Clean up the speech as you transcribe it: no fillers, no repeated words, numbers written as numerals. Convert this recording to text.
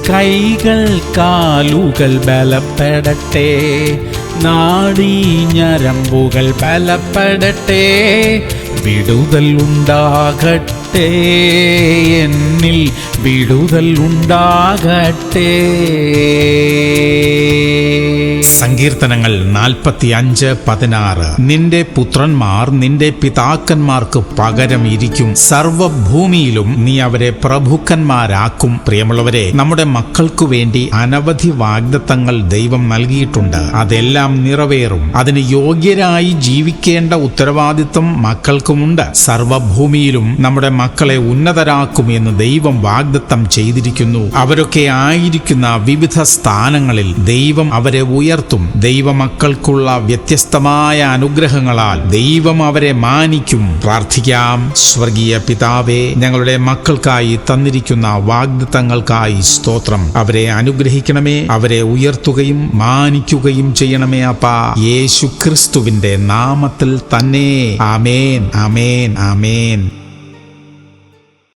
കൈകൾ കാലുകൾ ബലപ്പെടട്ടെ, നാഡീഞരമ്പുകൾ ബലപ്പെടട്ടെ, വിടുതൽ ഉണ്ടാകട്ടെ, എന്നിൽ വിടുതൽ ഉണ്ടാകട്ടെ. സങ്കീർത്തനങ്ങൾ 45:16. നിന്റെ പുത്രന്മാർ നിന്റെ പിതാക്കന്മാർക്ക് പകരം ഇരിക്കും, സർവഭൂമിയിലും നീ അവരെ പ്രഭുക്കന്മാരാക്കും. പ്രിയമുള്ളവരെ, നമ്മുടെ മക്കൾക്കു വേണ്ടി അനവധി വാഗ്ദത്തങ്ങൾ ദൈവം നൽകിയിട്ടുണ്ട്. അതെല്ലാം നിറവേറും. അതിന് യോഗ്യരായി ജീവിക്കേണ്ട ഉത്തരവാദിത്വം മക്കൾക്കുമുണ്ട്. സർവഭൂമിയിലും നമ്മുടെ മക്കളെ ഉന്നതരാക്കും എന്ന് ദൈവം വാഗ്ദത്തം ചെയ്തിരിക്കുന്നു. അവരൊക്കെ ആയിരിക്കുന്ന വിവിധ സ്ഥാനങ്ങളിൽ ദൈവം അവരെ ഉയർത്തും. ദൈവമക്കൾക്കുള്ള വ്യത്യസ്തമായ അനുഗ്രഹങ്ങളാൽ ദൈവം അവരെ മാനിക്കും. പ്രാർത്ഥിക്കാം. സ്വർഗീയ പിതാവേ, ഞങ്ങളുടെ മക്കൾക്കായി തന്നിരിക്കുന്ന വാഗ്ദത്തങ്ങൾക്കായി സ്തോത്രം. അവരെ അനുഗ്രഹിക്കണമേ, അവരെ ഉയർത്തുകയും മാനിക്കുകയും ചെയ്യണമേ അപ്പാ, യേശു ക്രിസ്തുവിന്റെ നാമത്തിൽ തന്നെ. ആമേൻ, ആമേൻ, ആമേൻ.